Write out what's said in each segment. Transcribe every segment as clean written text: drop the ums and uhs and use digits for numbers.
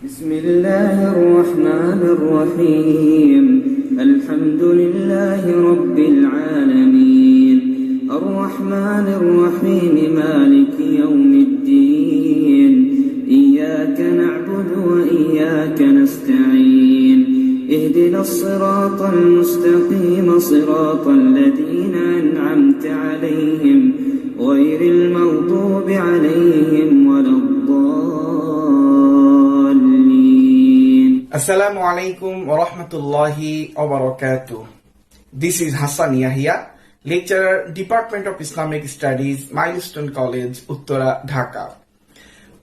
بسم الله الرحمن الرحيم الحمد لله رب العالمين الرحمن الرحيم مالك يوم الدين إياك نعبد وإياك نستعين اهدنا الصراط المستقيم صراط الذين أنعمت عليهم غير المغضوب عليهم ولا الضالين. Assalamu alaikum wa rahmatullahi wa barakatuh. This is Hasan Yahya, lecturer, Department of Islamic Studies, Milestone College, Dhaka.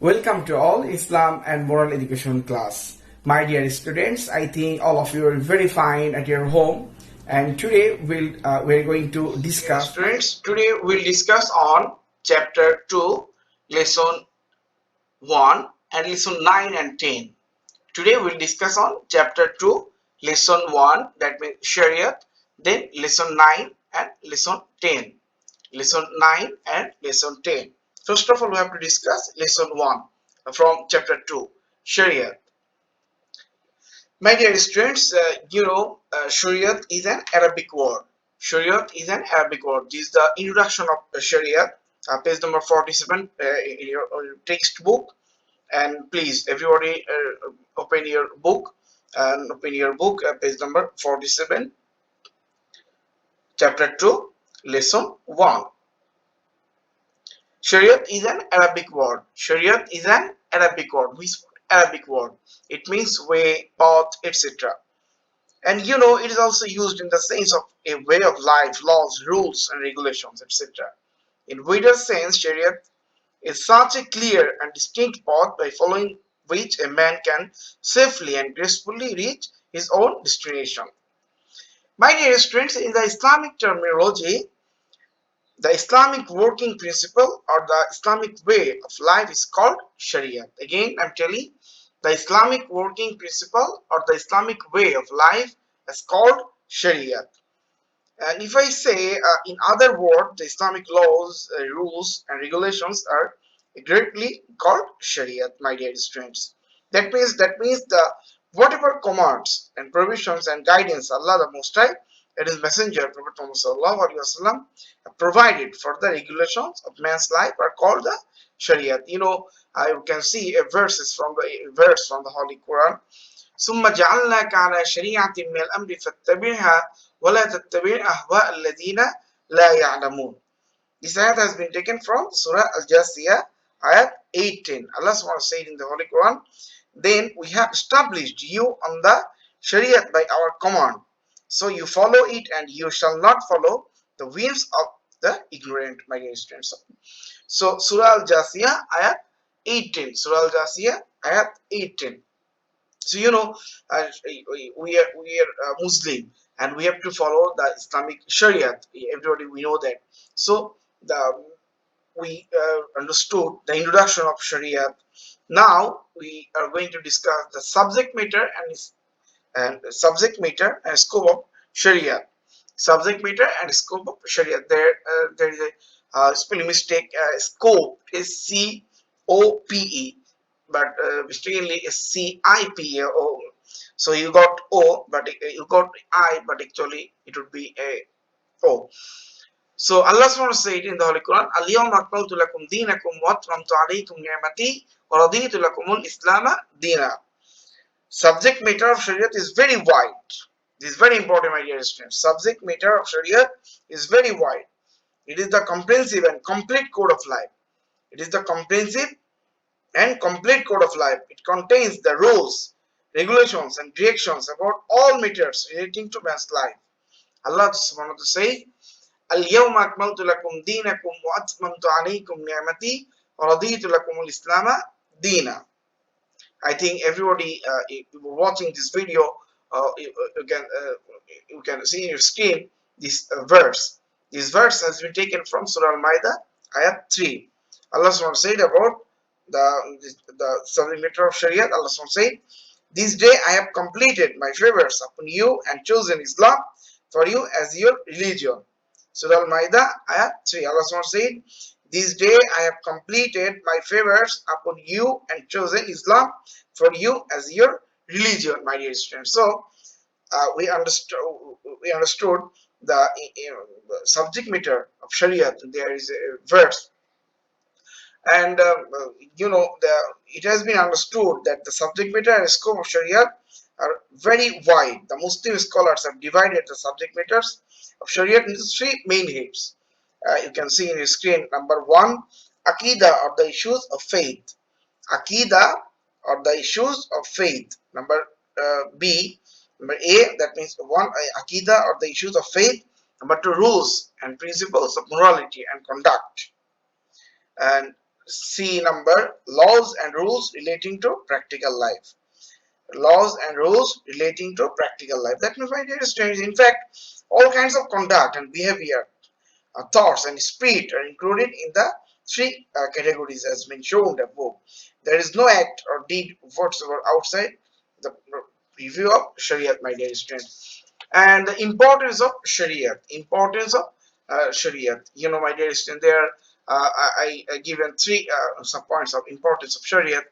Welcome to all Islam and Moral Education class. My dear students, I think all of you are very fine at your home. And today we're going to discuss. Today we'll discuss on chapter 2, lesson 1 and lesson 9 and 10. Today we'll discuss on chapter 2, lesson 1, that means Shariat, then lesson 9 and lesson 10. Lesson 9 and lesson 10. First of all, we have to discuss lesson 1 from chapter 2, Shariat. My dear students, Shariat is an Arabic word. Shariat is an Arabic word. This is the introduction of Shariat, page number 47 in your textbook. And please, everybody, open your book page number 47, chapter 2, lesson 1. Shariat is an Arabic word. Shariat is an Arabic word. Which Arabic word? It means way, path, etc. And it is also used in the sense of a way of life, laws, rules, and regulations, etc. In wider sense, Shariat is such a clear and distinct path by following which a man can safely and gracefully reach his own destination. My dear students, in the Islamic terminology, the Islamic working principle or the Islamic way of life is called Shariat. Again, I'm telling, the Islamic working principle or the Islamic way of life is called Shariat. And if I say in other words, the Islamic laws, rules and regulations are greatly called Shariat, my dear students. That means the whatever commands and provisions and guidance Allah the Most High and His Messenger Prophet Muhammad sallallahu alaihi wasallam provided for the regulations of man's life are called the Shariat. You can see a verse from the Holy Quran. ثم جعلناك على شريعة من الأمر فاتبعها ولا تتبع أهواء الذين لا يعلمون. This ayat has been taken from Sura Al-Inshirah, ayat 18. Allah SWT said in the Holy Quran, then we have established you on the Shariat by our command. So you follow it and you shall not follow the whims of the ignorant, my dear students. So Surah Al-Jasiyah, ayat 18. Surah Al-Jasiyah, ayat 18. So we are Muslim and we have to follow the Islamic Shariat. Everybody, we know that. So we understood the introduction of Shariat. Now we are going to discuss the subject matter and scope of Shariat. Subject matter and scope of Shariat. There is a spelling mistake. Scope is C-O-P-E. But mistakenly is C-I-P-A. So you got O, but you got I, but actually it would be a O. So Allah SWT said in the Holy Quran, Al-Yawma akmaltu lakum deenakum wa atmamtu alaykum ni'mati wa raditu lakumul Islama deena. Subject matter of Shariat is very wide. This is very important, my dear students. Subject matter of Shariat is very wide. It is the comprehensive and complete code of life. It is the comprehensive and complete code of life. It contains the rules, regulations and directions about all matters relating to man's life. Allah subhanahu wa ta'ala says, Al-Yawma akmaltu lakum deenakum wa atmamtu alaykum ni'mati wa raditu lakum al-Islama deena. I think everybody watching this video, you can see in your screen this verse. This verse has been taken from Surah Al-Ma'idah, ayat 3. Allah subhanahu wa ta'ala said about the subject matter of Shariat. Allah said, this day I have completed my favors upon you and chosen Islam for you as your religion. Surah Al-Ma'idah, ayat 3. Allah said, This day I have completed my favors upon you and chosen Islam for you as your religion, my dear students. So we understood the, the subject matter of Shariat. There is a verse, and it has been understood that the subject matter and scope of Sharia are very wide. The Muslim scholars have divided the subject matters of Sharia into three main heads. You can see in your screen. Number one, Aqidah, or the issues of faith. Aqidah, or the issues of faith. Number B, number A, that means one, Aqidah, or the issues of faith. Number two, rules and principles of morality and conduct. And C number, laws and rules relating to practical life. Laws and rules relating to practical life. That means, my dear students, in fact, all kinds of conduct and behavior, thoughts and speech are included in the three categories as been shown above. There is no act or deed whatsoever outside the review of Shariat, my dear students. And the importance of Shariat. Importance of Shariat. My dear students, there I given three some points of importance of Shariat.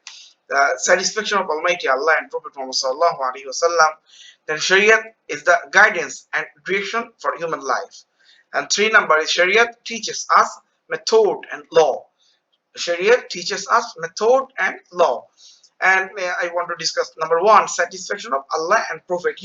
Satisfaction of Almighty Allah and Prophet Muhammad sallallahu alaihi wasallam. Then Shariat is the guidance and direction for human life. And three number is Shariat teaches us method and law. Shariat teaches us method and law. And I want to discuss number one, satisfaction of Allah and Prophet.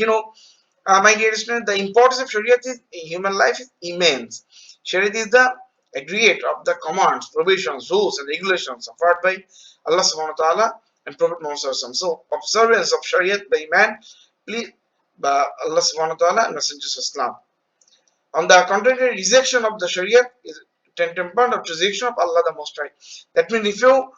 My dear students, the importance of Shariat in human life is immense. Shariat is the aggregate of the commands, provisions, rules, and regulations offered by Allah subhanahu wa ta'ala and Prophet Muhammad sallallahu alaihi wasallam. So, observance of Shariat by man, please, by Allah subhanahu wa ta'ala and messengers of Islam. On the contrary, rejection of the Shariat is tantamount of rejection of Allah the Most High. That means if you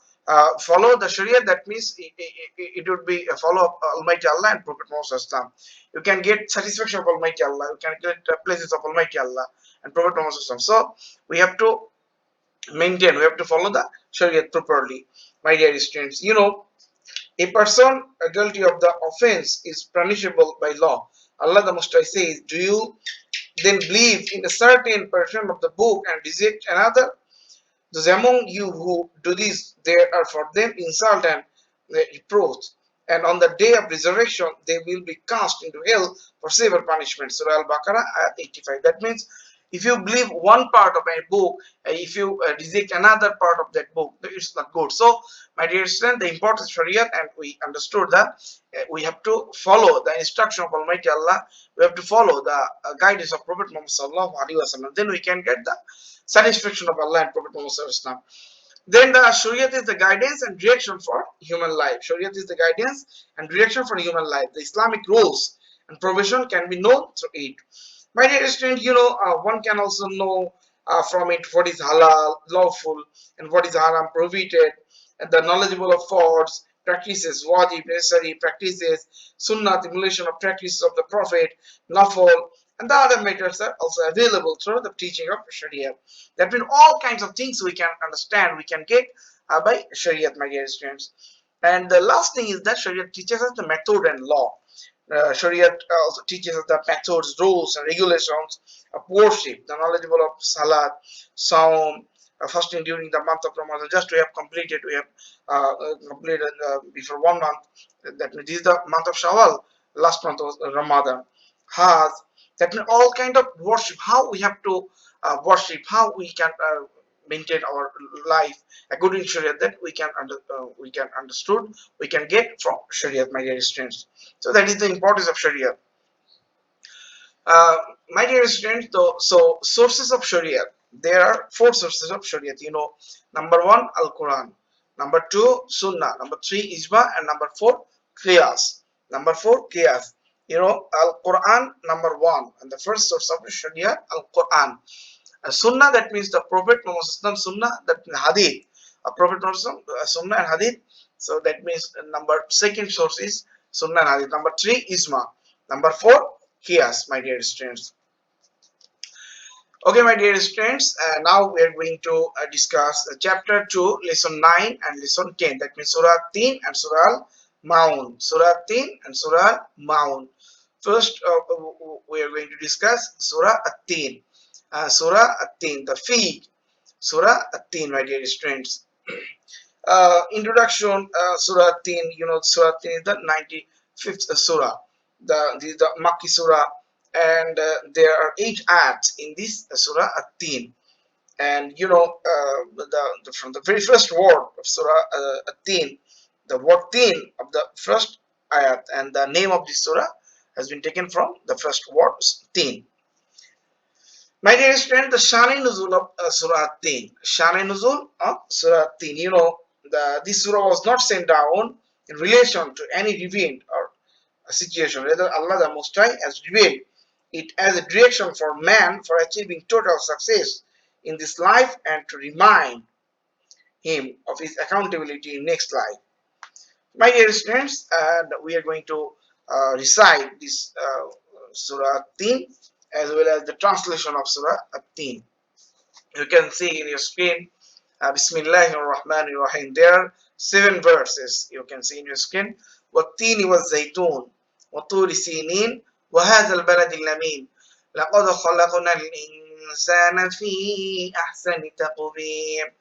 follow the Shariat, that means it would be a follow of Almighty Allah and Prophet Muhammad sallallahu alaihi wasallam. You can get satisfaction of Almighty Allah. You can get places of Almighty Allah and Prophet Muhammad sallallahu alaihi wasallam. So we have to maintain, we have to follow the Shariat properly, my dear students. A person guilty of the offense is punishable by law. Allah the Most High says, do you then believe in a certain portion of the book and reject another? Those among you who do this, there are for them insult and reproach. And on the day of resurrection, they will be cast into hell for severe punishment. Surah Al-Baqarah, ayat 85. That means, if you believe one part of a book, if you reject another part of that book, it's not good. So, my dear students, the importance of Shariat, and we understood that we have to follow the instruction of Almighty Allah. We have to follow the guidance of Prophet Muhammad sallallahu alaihi wasallam. Then we can get the satisfaction of Allah and Prophet Muhammad sallallahu alaihi wasallam. Then the Shariat is the guidance and direction for human life. Shariat is the guidance and direction for human life. The Islamic rules and provision can be known through it. My dear student, one can also know from it what is halal, lawful, and what is haram, prohibited, and the knowledgeable of faults, practices, wajib, necessary practices, sunnah, emulation of practices of the Prophet, nafal, and the other matters are also available through the teaching of Shariat. That means all kinds of things we can understand, we can get by Shariat, my dear students. And the last thing is that Shariat teaches us the method and law. Shariat also teaches us the methods, rules, and regulations of worship, the knowledgeable of Salat, Sawm, fasting during the month of Ramadan. Just we have completed before 1 month. That means this is the month of Shawwal. Last month was Ramadan. Hajj. That means all kind of worship. How we have to worship. How we can maintain our life according to Shariat. That we can understood. We can get from Shariat, my dear students. So that is the importance of Shariat. My dear students, so sources of Shariat. There are 4 sources of Shariat. Number 1, Al-Quran. Number 2, Sunnah. Number 3, Ijma. And number 4, Qiyas. Number 4, Qiyas. Al-Quran, number 1. And the first source of Shariat, Al-Quran. Sunnah, that means the Prophet Muhammad Sunnah, that means Hadith. Prophet Muhammad Sunnah and Hadith. So that means number 2nd source is Sunnah and Hadith. Number 3, Ijma. Number 4, Qiyas, my dear students. Okay, my dear students, now we are going to discuss chapter 2, lesson 9 and lesson 10. That means Sura At Tin and Sura Al-Maun. Sura At Tin and Sura Al-Maun. First, we are going to discuss Sura At Tin. Sura At Tin, the fig. Sura At Tin, my dear students. Introduction, Sura At Tin. Sura At Tin is the 95th surah. This is the Makki surah, and there are 8 ayats in this Surah At Tin. And from the very first word of Surah At Tin, the word Tin of the first ayat, and the name of this surah has been taken from the first word Tin. My dear student, the Shani Nuzul of Surah At Tin. Shani Nuzul of Surah At Tin. This surah was not sent down in relation to any event or a situation. Rather, Allah the Most High has revealed it as a direction for man for achieving total success in this life and to remind him of his accountability in next life. My dear students, and we are going to recite this Surah At Tin as well as the translation of Surah At Tin. You can see in your screen, Bismillahir Rahmanir Rahim. There are 7 verses you can see in your screen. وَالتِّينِ وَالزَّيْتُونِ وَطُورِ سِينِينَ وَهَذَا الْبَلَدِ الْأَمِينِ لَقَدْ خَلَقْنَا الْإِنسَانَ فِي أَحْسَنِ تَقْوِيمٍ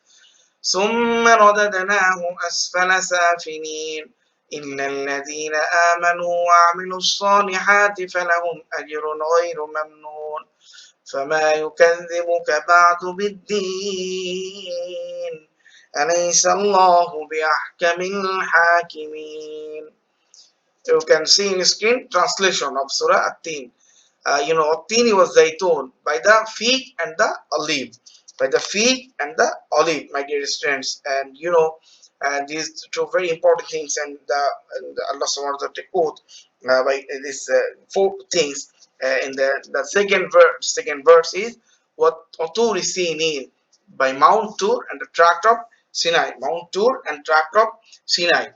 ثُمَّ رَدَدْنَاهُ أَسْفَلَ سَافِلِينَ إِلَّا الَّذِينَ آمَنُوا وَعَمِلُوا الصَّالِحَاتِ فَلَهُمْ أَجْرٌ غَيْرُ مَمْنُونٍ فما يكذبك بعد بالدين أليس الله بأحكم الحاكمين. You can see in screen translation of Surah At Tin. At-Tin was Zaytun, by the fig and the olive. By the fig and the olive, my dear students. And these 2 very important things, and Allah subhanahu wa ta'ala take oath by these 4 things. In the second verse is what Tur Sinin, by Mount Tur and the tract of Sinai. Mount Tur and tract of Sinai.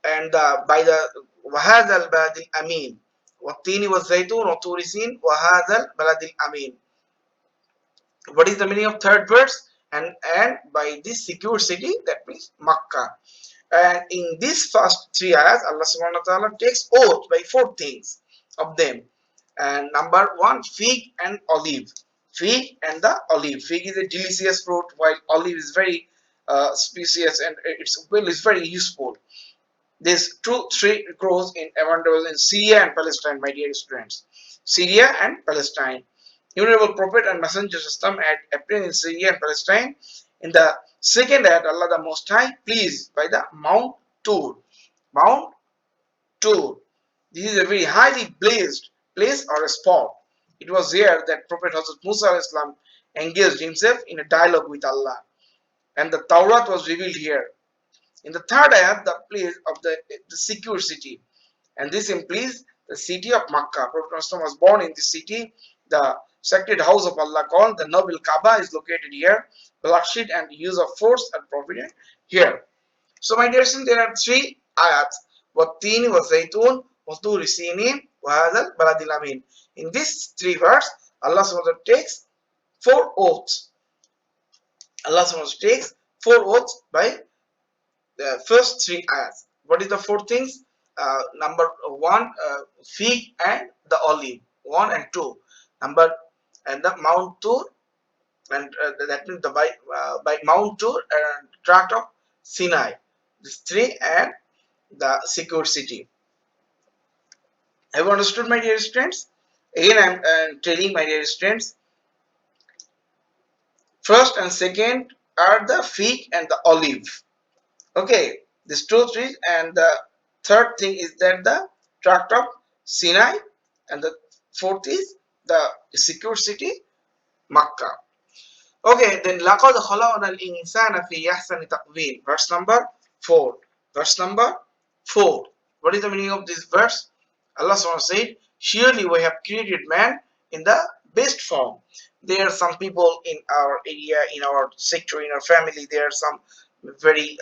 And by the وهذا البلد الأمين والتين والزيتون وطور سين وهذا البلد الأمين. What is the meaning of third verse? And by this secure city, that means Makkah. And in these first 3 ayahs, Allah subhanahu wa ta'ala takes oath by 4 things of them. And number 1, fig and olive. Fig and the olive. Fig is a delicious fruit, while olive is very species, and its oil is very useful. This 2 tree grows in abundance in Syria and Palestine, my dear students. Syria and Palestine. Honorable Prophet and Messenger system had appeared in Syria and Palestine. In the second ayat, Allah the Most High pleased by the Mount Tur. Mount Tur. This is a very highly blessed place or a spot. It was here that Prophet Hazrat Musa Islam engaged himself in a dialogue with Allah. And the Tawrat was revealed here. In the third ayat, the place of the secure city. And this implies the city of Makkah. Prophet Muhammad was born in this city. The sacred house of Allah called the noble Kaaba is located here. Bloodshed and use of force are provided here. So my dear students, there are 3 ayats. وَالتِّينِ وَالزَّيْتُونِ وَطُورِ سِينِينَ وَهَذَا الْبَلَدِ الْأَمِينِ. In these 3 verses, Allah SWT takes 4 oaths. Allah SWT takes 4 oaths by the first 3 ayats. What is the 4 things? Number 1, fig and the olive. 1 and 2. And the Mount Tur, and that means the by Mount Tur and tract of Sinai. These 3 and the secure city. Have you understood, my dear students? Again, I am telling, my dear students, first and second are the fig and the olive. Okay, these 2 trees, and the third thing is that the tract of Sinai, and the 4th is the secure city Makkah. Okay, then لَقَدْ خَلَقْنَا الْإِنسَانَ فِي أَحْسَنِ تَقْوِيمٍ. Verse number 4. Verse number 4. What is the meaning of this verse? Allah said, surely we have created man in the best form. There are some people in our area, in our sector, in our family, there are some very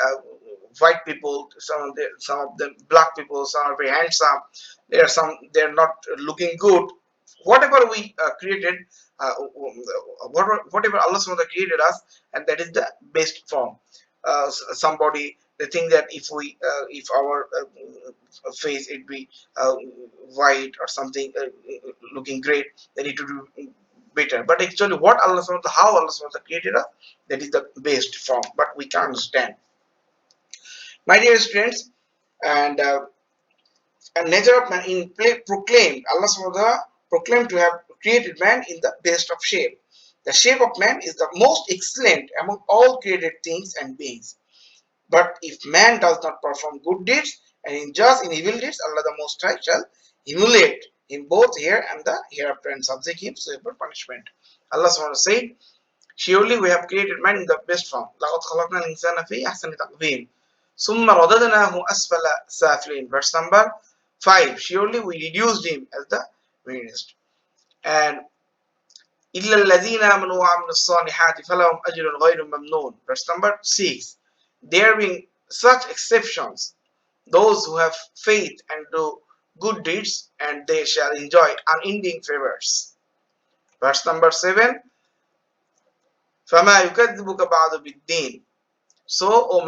white people, some of them black people, some are very handsome, there are some, they're not looking good. Whatever we created, whatever Allah SWT created us, and that is the best form. Somebody, they think that if our face it be white or something looking great, they need to do better. But actually, what Allah SWT, how Allah SWT created us, that is the best form. But we can't understand. My dear students, and nature of man in play proclaimed, Allah SWT proclaimed to have created man in the best of shape. The shape of man is the most excellent among all created things and beings. But if man does not perform good deeds and indulge in evil deeds, Allah the Most High shall humiliate him both here and the hereafter and subject him to severe punishment. Allah SWT said, surely we have created man in the best form. لَقَدْ خَلَقْنَا الْإِنسَانَ فِي أَحْسَنِ تَقْوِيمٍ ثُمَّ رَدَدْنَاهُ أَسْفَلَ سَافِلِينَ. Verse number 5. Surely we reduced him as the weakest. And إِلَّا الَّذِينَ آمَنُوا وَعَمِلُوا الصَّالِحَاتِ فَلَهُمْ أَجْرٌ غَيْرُ مَمْنُونٍ. Verse number 6. There being such exceptions, those who have faith and do good deeds, and they shall enjoy unending favors. Verse number 7. فَمَا يُكَذِّبُكَ بَعْدُ بِالدِّينِ. So, O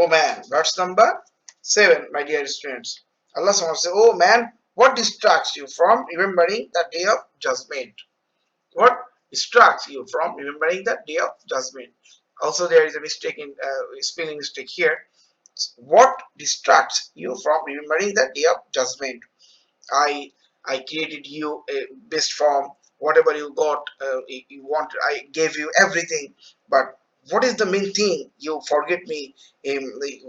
man, verse number 7, my dear students. Allah SWT says, oh man, what distracts you from remembering the day of judgment? What distracts you from remembering the day of judgment? Also, there is a mistake in spelling mistake here. What distracts you from remembering the day of judgment? I created you a best form. Whatever you got, you want. I gave you everything. But what is the main thing? You forget me.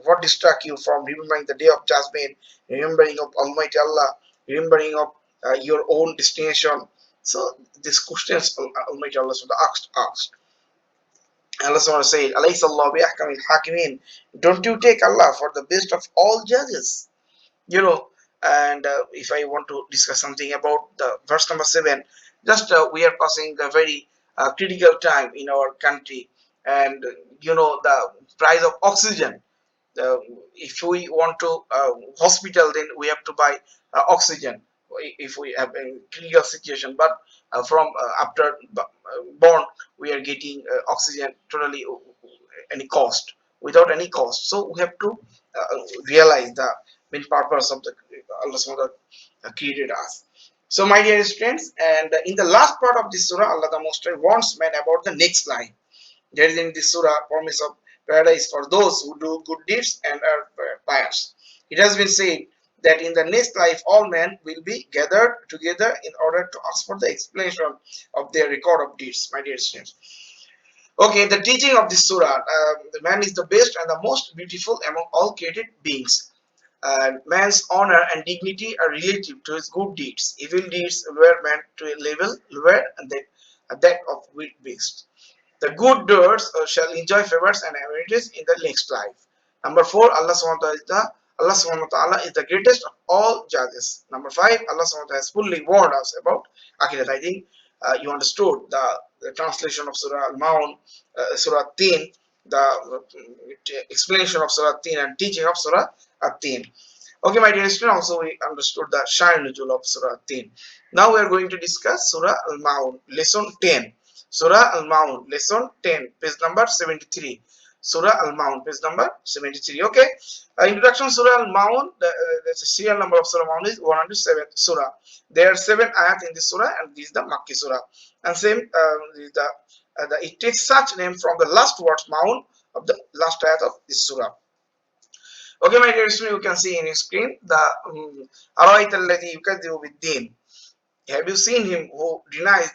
What distract you from remembering the day of judgment, remembering of Almighty Allah, remembering of your own destination? So these questions Almighty Allah asked. Allah said, "Alaysa Allah bi ahkamil hakimin." Don't you take Allah for the best of all judges? You know, and if I want to discuss something about the verse number 7, just we are passing the very critical time in our country, and the price of oxygen. If we want to hospital, then we have to buy oxygen if we have a critical situation. But from after born, we are getting oxygen totally any cost, without any cost. So we have to realize the main purpose of the Allah SWT created us. So my dear students, and in the last part of this surah, Allah the Most High warns men about the next life. There is in this surah promise of paradise for those who do good deeds and are pious. It has been said that in the next life all men will be gathered together in order to ask for the explanation of their record of deeds, my dear students. Okay, the teaching of this surah, the man is the best and the most beautiful among all created beings. Man's honor and dignity are relative to his good deeds. Evil deeds were meant to a level lower than that of wild beasts. The good doers shall enjoy favors and amenities in the next life. Number 4, Allah subhanahu wa ta'ala is the greatest of all judges. Number 5, Allah subhanahu wa ta'ala has fully warned us about Akhirat. I think you understood the translation of Sura Al-Maun, Sura At Tin, the explanation of Sura At Tin and teaching of Sura At Tin. Okay, my dear students, also we understood the Shine Nuzul of Surah At Tin. Now we are going to discuss Surah Al-Maun, lesson 10. Surah Al-Maun, lesson 10, page number 73. Surah Al-Maun, page number 73. Okay. Introduction Surah Al-Maun, the serial number of Surah Al-Maun is 107 Surah. There are 7 ayat in this Surah, and this is the Makki Surah. And same, it takes such name from the last words Maun of the last ayat of this Surah. Okay, my dear students, you can see in your screen the Araita alladhi yukadhibu bid-din. Have you seen him who denies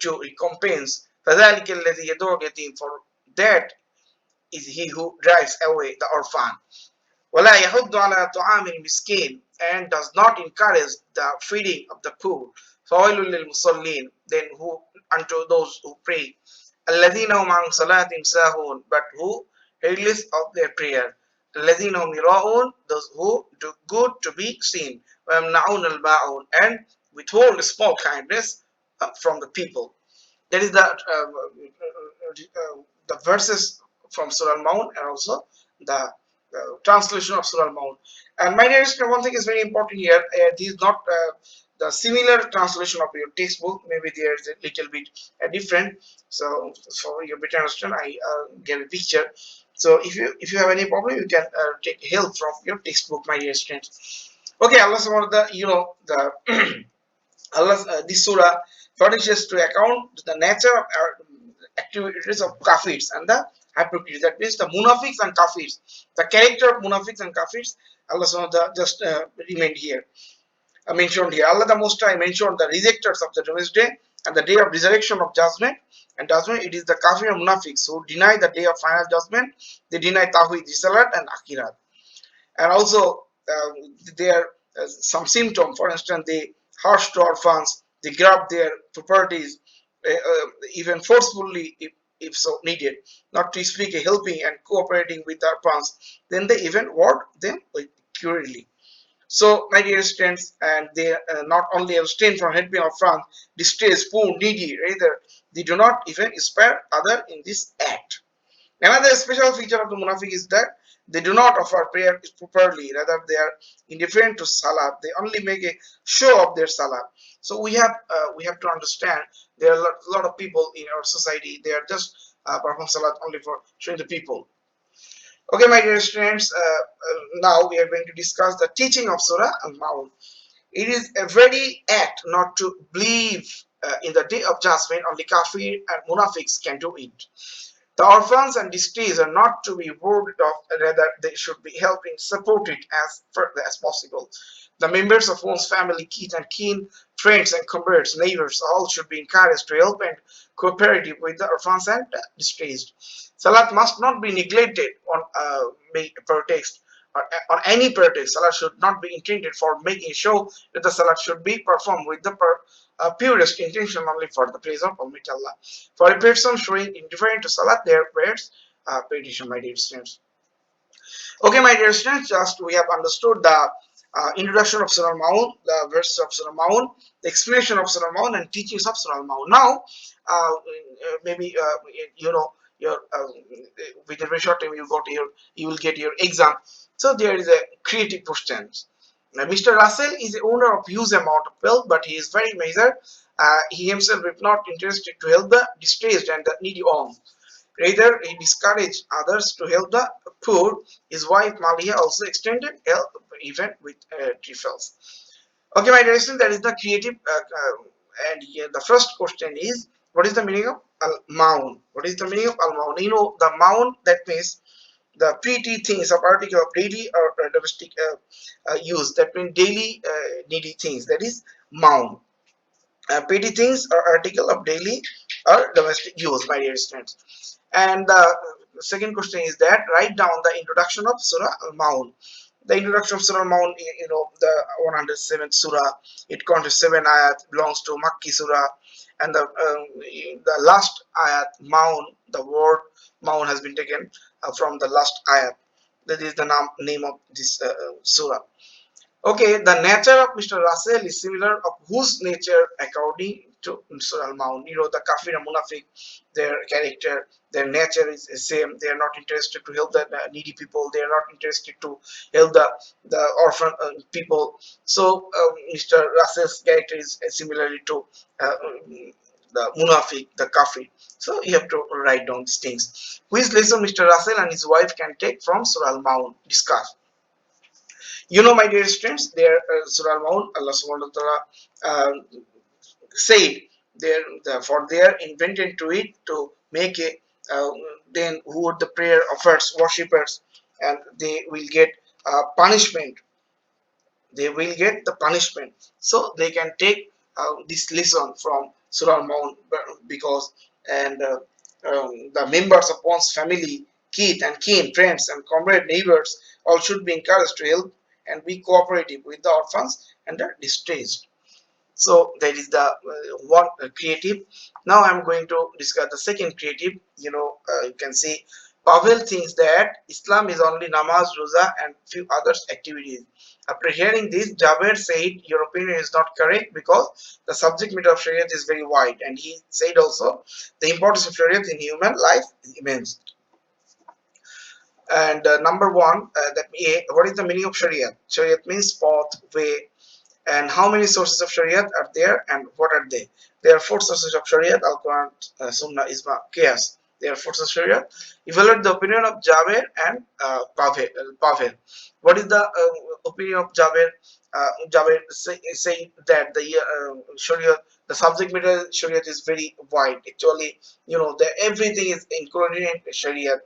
to recompense? فَذَلِكَ الَّذِي يَدُعُ الْيَتِيمَ. For that is he who drives away the orphan. وَلَا يَحُضُّ عَلَى طَعَامِ الْمِسْكِينِ. And does not encourage the feeding of the poor. فَوَيْلٌ لِلْمُصَلِّينَ. Then who unto those who pray. الَّذِينَ هُمْ عَنْ صَلَاتِهِمْ سَاهُونَ. But who heedless of their prayer. الَّذِينَ هُمْ يُرَاءُونَ. Those who do good to be seen. وَيَمْنَعُونَ الْمَاعُونَ. And withhold small kindness from the people. That is the verses from Surah Al-Maun, and also the translation of Surah Al-Maun. And my dear student, one thing is very important here. This is not the similar translation of your textbook. Maybe there is a little bit different. So for your better understand, I gave a picture. So if you have any problem, you can take help from your textbook, my dear students. Okay, Allah subhanahu wa ta'ala, the Allah, this surah furnishes to account the nature of activities of kafirs and the hypocrites. That means the munafiqs and kafirs. The character of munafiqs and kafirs, Allah subhanahu wa ta'ala just remained here. Mentioned here. Allah the Most High mentioned the rejectors of the Judgment Day and the day of resurrection of judgment. And judgment, it is the kafir and munafiqs who deny the day of final judgment. They deny Tawhid, Salat and Akhirat. And also there some symptom. For instance, they harsh to orphans, they grab their properties, even forcefully if so needed, not to speak a helping and cooperating with the orphans, then they even ward them cruelly. So, my dear students, and they not only abstain from helping orphans, distressed, poor, needy, rather they do not even spare other in this act. Another special feature of the munafiq is that they do not offer prayer properly, rather they are indifferent to salah. They only make a show of their salah. So we have to understand there are a lot of people in our society. They are just perform salah only for showing the people. Okay, my dear students, now we are going to discuss the teaching of Surah Al-Maun. It is a very act not to believe in the day of judgment. Only kafir and munafiqs can do it. The orphans and distressed are not to be warded off, rather they should be helped and supported as further as possible. The members of one's family, kith and kin, friends and converts, neighbors, all should be encouraged to help and cooperate with the orphans and distressed. Salat must not be neglected on pretext or on any pretext. Salat should not be intended for making show that the salat should be performed with the purest intention only for the praise of Almighty Allah. For a person showing indifferent to salat, their prayers petition, my dear students. Okay, my dear students, just we have understood the introduction of Surah Al-Maun, the verses of Surah Al-Maun, the explanation of Surah Al-Maun, and teachings of Surah Al-Maun. Now, maybe you know your within a very short time you will get your exam. So there is a creative question. Now, Mr. Russell is the owner of huge amount of wealth, but he is very measured. He himself is not interested to help the distressed and the needy on. Rather, he discouraged others to help the poor. His wife Malia also extended help even with trifles. Okay, my dear students, that is the creative. And here the first question is, what is the meaning of Al-Maun? What is the meaning of Al-Maun? You know, the Maun, that means the pretty things of article of daily or domestic use. That means daily needy things. That is Maun. Petty things or article of daily or domestic use, my dear students. And the second question is that write down the introduction of Surah Al-Maun. The introduction of Surah Al-Maun, you know, the 107th Surah, it contains 7 ayat, belongs to Makki Surah, and the last ayat, Maun, the word Maun has been taken from the last ayat. That is the name of this Surah. Okay, the nature of Mr. Russell is similar of whose nature according to Surah Al-Maun. You know, the Kafir and Munafiq, their character, their nature is the same. They are not interested to help the needy people. They are not interested to help the orphan people. So, Mr. Russell's character is similarly to the Munafiq, the Kafir. So, you have to write down these things. Which lesson Mr. Russell and his wife can take from Surah Al-Maun? Discuss. You know, my dear students, there Surah Al-Maun, Allah subhanahu wa ta'ala said there for they are invented to it to make a then who are the prayer offers worshippers, and they will get punishment. They will get the punishment. So they can take this lesson from Surah Al-Maun, because and the members of one's family, kith and kin, friends and comrade, neighbors, all should be encouraged to help and be cooperative with the orphans and the distressed. So that is the one creative. Now I'm going to discuss the second creative. You know, you can see Pavel thinks that Islam is only namaz, roza, and few other activities. After hearing this, Jaber said, "Your opinion is not correct because the subject matter of Shariat is very wide." And he said also, the importance of Shariat in human life is immense. And number one, what is the meaning of Shariat? Shariat means path, way. And how many sources of Shariat are there, and what are they? There are 4 sources of Shariat: Al-Quran, Sunnah, Ijma, Qiyas. their forces of Shariat. Evaluate the opinion of Jaber and Pavel. What is the opinion of Jaber? Jaber saying that the Shariat, the subject matter Shariat is very wide. Actually, everything is included in Shariat.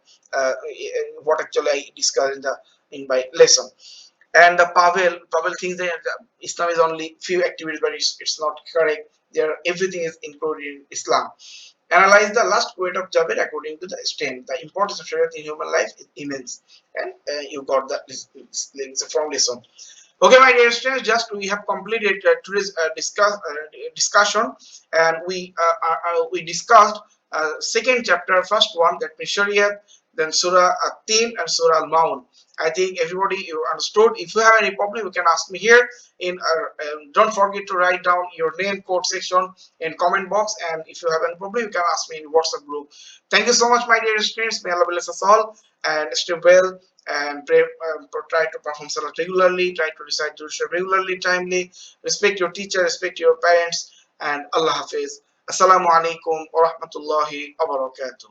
What actually I discussed in my lesson. And the Pavel thinks that Islam is only few activities, but it's not correct. There, everything is included in Islam. Analyze the last quote of Jabir according to the strength. The importance of Shariat in human life is immense. And you got this from lesson. Okay, my dear students, just we have completed today's discussion, and we discussed second chapter, first one, that means Shariat, then Surah At Tin and Surah Al-Maun. I think everybody you understood. If you have any problem, you can ask me here. Don't forget to write down your name, code section in comment box, and if you have any problem, you can ask me in WhatsApp group. Thank you so much, my dear students. May Allah bless us all and stay well and pray, try to perform salat regularly, try to recite Durshab regularly, timely, respect your teacher, respect your parents, and Allah Hafiz. Assalamu alaikum wa rahmatullahi wa barakatuh.